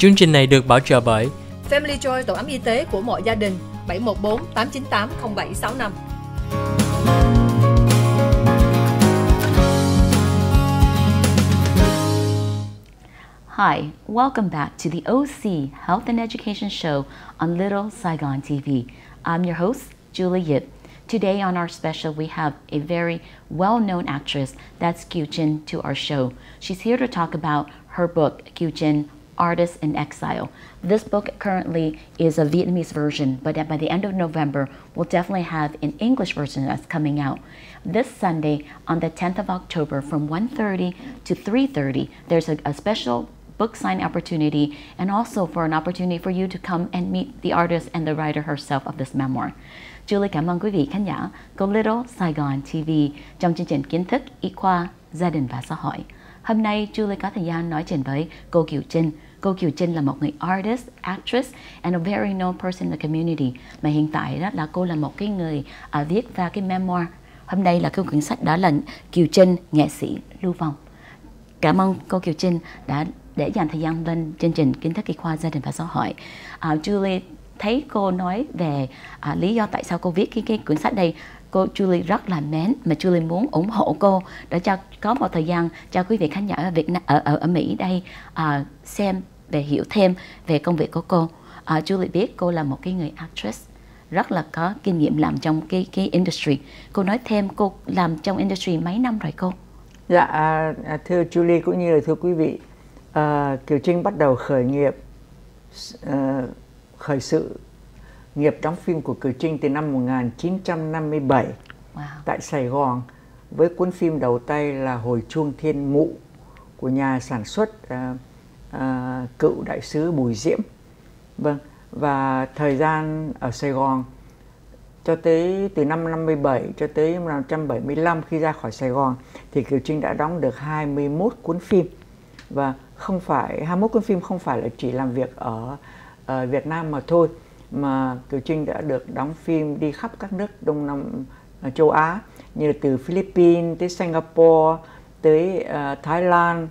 Chương trình này được bảo trợ bởi Family Joy, tổ ấm y tế của mọi gia đình, 714 898 0765. Hi, welcome back to the OC Health and Education Show on Little Saigon TV. I'm your host, Julie Yip. Today on our special, we have a very well-known actress, that's Chinh, to our show. She's here to talk about her book, Chinh, Artist in Exile. This book currently is a Vietnamese version, but by the end of November, we'll definitely have an English version that's coming out. This Sunday, on the 10th of October, from 1:30 to 3:30, there's a special book signing opportunity and also for an opportunity for you to come and meet the artist and the writer herself of this memoir. Julie cảm ơn quý vị khán giả của Little Saigon TV trong chương trình Kiến thức, Y khoa, Gia đình và Xã hội. Hôm nay Julie có thời gian nói chuyện với cô Kiều Chinh. Cô Kiều Chinh là một người artist, actress and a very known person in the community. Mà hiện tại đó là cô là một cái người viết ra cái memoir. Hôm nay là cái quyển sách đó là Kiều Chinh, nghệ sĩ lưu vong. Cảm ơn cô Kiều Chinh để dành thời gian lên chương trình Kiến thức Y khoa, Gia đình và Xã hội. Julie thấy cô nói về lý do tại sao cô viết cái quyển sách đây. Cô Julie rất là mến, mà Julie muốn ủng hộ cô để cho có một thời gian cho quý vị khán giả ở Việt Nam, ở Mỹ đây xem về hiểu thêm về công việc của cô. Julie biết cô là một cái người actress rất là có kinh nghiệm làm trong cái industry. Cô nói thêm cô làm trong industry mấy năm rồi cô? Dạ, thưa Julie cũng như là thưa quý vị, Kiều Chinh bắt đầu khởi sự nghiệp đóng phim của Kiều Chinh từ năm 1957 tại Sài Gòn với cuốn phim đầu tay là Hồi chuông thiên mụ của nhà sản xuất cựu đại sứ Bùi Diễm. Vâng, và thời gian ở Sài Gòn cho tới từ năm 57 cho tới năm 1975 khi ra khỏi Sài Gòn thì Kiều Chinh đã đóng được 21 cuốn phim. Và 21 cuốn phim không phải là chỉ làm việc ở Việt Nam mà thôi, mà Kiều Chinh đã được đóng phim đi khắp các nước Đông Nam châu Á, như là từ Philippines tới Singapore, tới Thái Lan,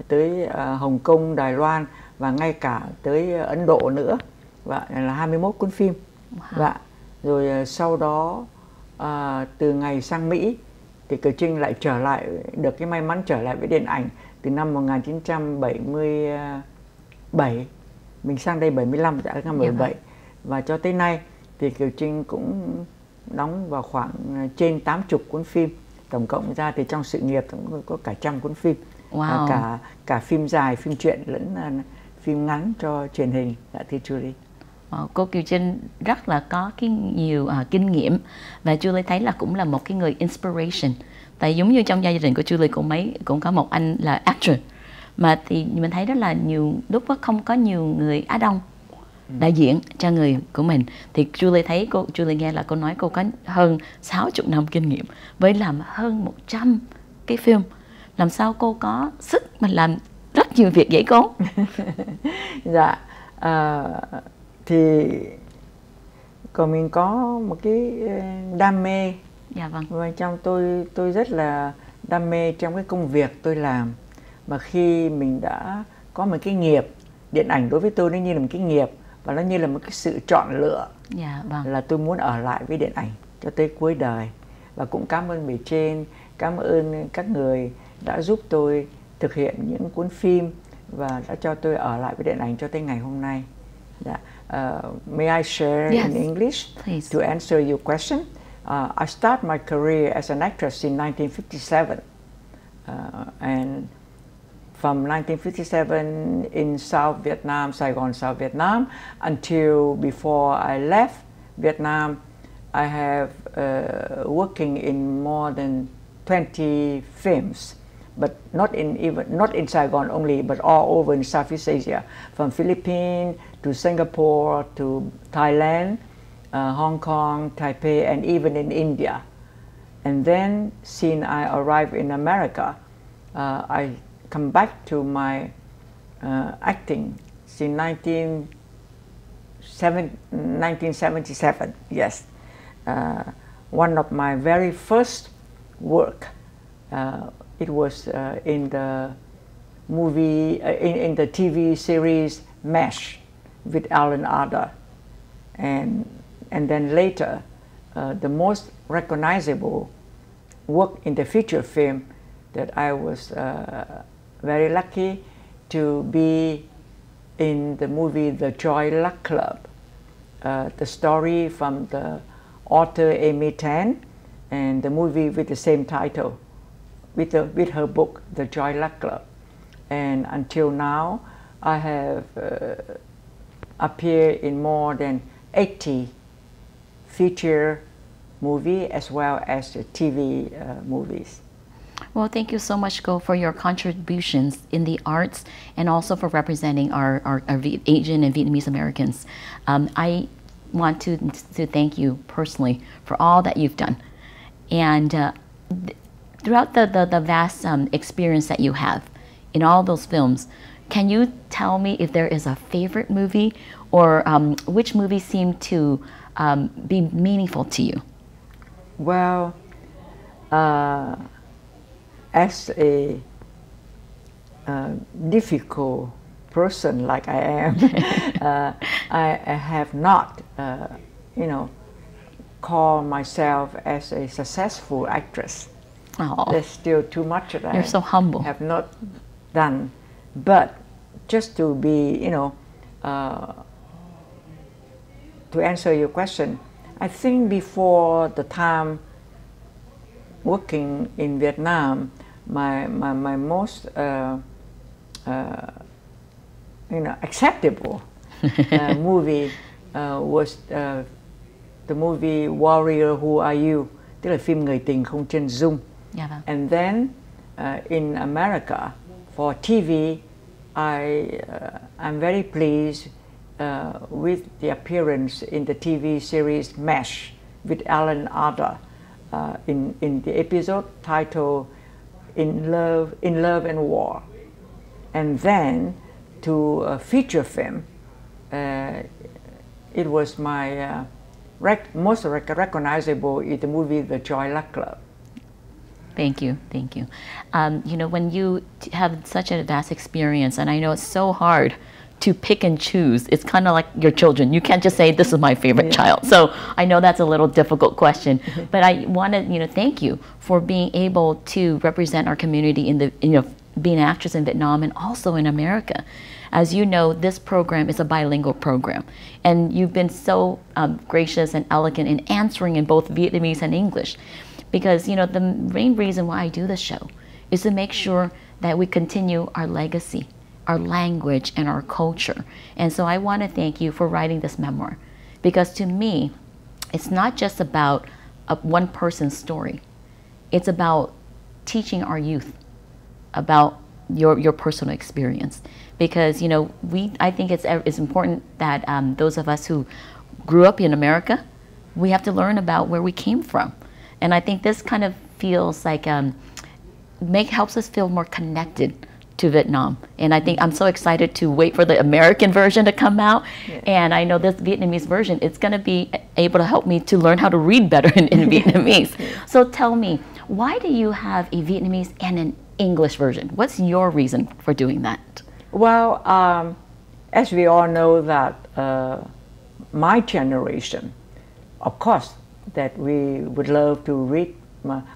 tới Hồng Kông, Đài Loan và ngay cả tới Ấn Độ nữa. Và là 21 cuốn phim. Và rồi sau đó từ ngày sang Mỹ thì Kiều Chinh lại trở lại, được cái may mắn trở lại với điện ảnh từ năm 1977. Mình sang đây 75, đã năm 17. Và cho tới nay thì Kiều Chinh cũng đóng vào khoảng trên 80 cuốn phim. Tổng cộng ra thì trong sự nghiệp cũng có cả 100 cuốn phim. Cả phim dài, phim truyện lẫn phim ngắn cho truyền hình. Dạ thưa Julie. Cô Kiều Chinh rất là có nhiều kinh nghiệm và Julie thấy là cũng là một cái người inspiration. Tại giống như trong gia đình của Julie cũng có một anh là actor, mà thì mình thấy đó là nhiều lúc đó không có nhiều người Á Đông đại diện cho người của mình. Thì Julie thấy Julie nghe là cô nói cô có hơn 60 năm kinh nghiệm với làm hơn 100 cái phim. Làm sao cô có sức mà làm rất nhiều việc vậy cô? Dạ, thì còn mình có một cái đam mê. Dạ vâng. Và trong tôi rất là đam mê trong cái công việc tôi làm. Mà khi mình đã có một cái nghiệp, điện ảnh đối với tôi nó như là một cái nghiệp và nó như là một cái sự chọn lựa. Dạ vâng. Là tôi muốn ở lại với điện ảnh cho tới cuối đời. Và cũng cảm ơn bề trên, cảm ơn các người đã giúp tôi thực hiện những cuốn phim và đã cho tôi ở lại với điện ảnh cho tới ngày hôm nay. May I share in English to answer your question? I started my career as an actress in 1957, and from 1957 in South Vietnam, Saigon, South Vietnam, until before I left Vietnam, I have working in more than 20 films, but not in Saigon only, but all over in Southeast Asia, from Philippines to Singapore to Thailand, Hong Kong, Taipei, and even in India. And then, since I arrived in America, I come back to my acting since 1977. Yes, one of my very first work. It was in the movie, in the TV series MASH with Alan Alda, and then later the most recognizable work in the feature film that I was very lucky to be in the movie The Joy Luck Club, the story from the author Amy Tan, and the movie with the same title, with her book The Joy Luck Club. And until now I have appeared in more than 80 feature movie as well as TV movies. Well, thank you so much, Go, for your contributions in the arts and also for representing our Asian and Vietnamese Americans. I want to thank you personally for all that you've done. And throughout the vast experience that you have in all those films, can you tell me if there is a favorite movie or which movie seemed to be meaningful to you? Well, as a difficult person like I am, I have not, you know, called myself as a successful actress. Oh, there's still too much that you're so humble. I have not done. But just to be, you know, to answer your question, I think before the time working in Vietnam, my most you know, acceptable movie was the movie Warrior Who Are You, tức là phim Người Tình Không Chân Dung. Yeah. And then in America for TV, I'm very pleased with the appearance in the TV series MASH with Alan Alda in the episode titled In Love and War. And then to a feature film, it was my most recognizable in the movie The Joy Luck Club. Thank you, thank you. You know, when you have such a vast experience, and I know it's so hard to pick and choose, it's kind of like your children. You can't just say, this is my favorite child. So I know that's a little difficult question, but I want to, you know, thank you for being able to represent our community in the, you know, being an actress in Vietnam and also in America. As you know, this program is a bilingual program, and you've been so gracious and elegant in answering in both Vietnamese and English. Because, you know, the main reason why I do this show is to make sure that we continue our legacy, our language, and our culture. And so I want to thank you for writing this memoir. Because to me, it's not just about one person's story. It's about teaching our youth about your personal experience. Because, you know, I think it's important that those of us who grew up in America, we have to learn about where we came from. And I think this kind of feels like, helps us feel more connected to Vietnam. And I think I'm so excited to wait for the American version to come out. Yeah. And I know this Vietnamese version, it's gonna be able to help me to learn how to read better in Vietnamese. So tell me, why do you have a Vietnamese and an English version? What's your reason for doing that? Well, as we all know that my generation, of course, that we would love to read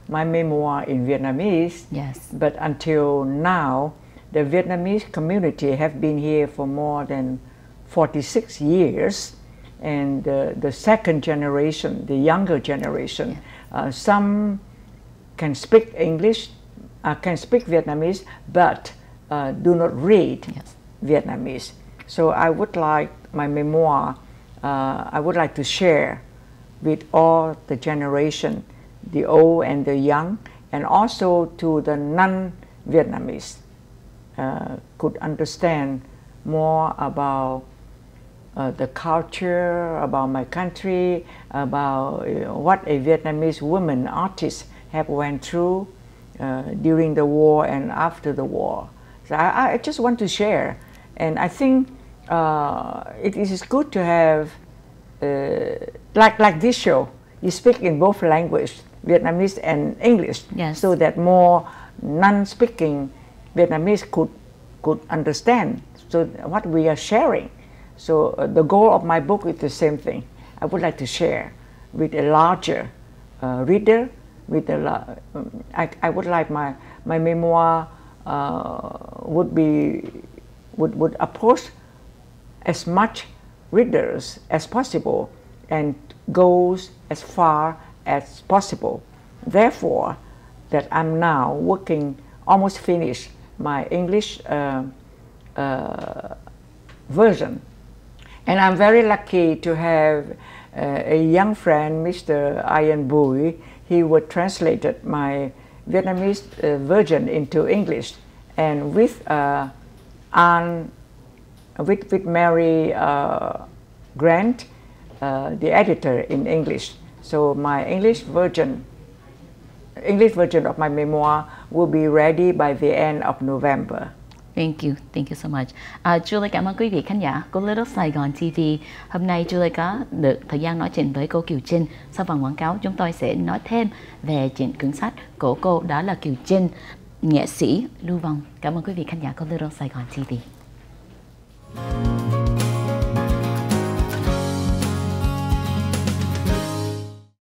my memoir in Vietnamese. Yes. But until now, the Vietnamese community have been here for more than 46 years. And the second generation, the younger generation, some can speak English, can speak Vietnamese, but do not read Vietnamese. So I would like my memoir, I would like to share with all the generation, the old and the young, and also to the non-Vietnamese, could understand more about the culture, about my country, about what a Vietnamese woman artist have went through during the war and after the war. So I just want to share, and I think it is good to have like this show. You speak in both languages, Vietnamese and English, yes. So that more non-speaking Vietnamese could could understand so what we are sharing. So the goal of my book is the same thing. I would like to share with a larger reader. With I would like my memoir would approach as much readers as possible and goes as far as possible. Therefore, that I'm now working, almost finished my English version. And I'm very lucky to have a young friend, Mr. Ian Bui. He would translated my Vietnamese version into English, and with Mary Grant, the editor in English. So my English version of my memoir will be ready by the end of November. Thank you so much. Julie cảm ơn quý vị khán giả của Little Saigon TV. Hôm nay Julie có được thời gian nói chuyện với cô Kiều Chinh. Sau phần quảng cáo chúng tôi sẽ nói thêm về chuyện cuốn sách của cô, đó là Kiều Chinh, nghệ sĩ lưu vong. Cảm ơn quý vị khán giả của Little Saigon TV.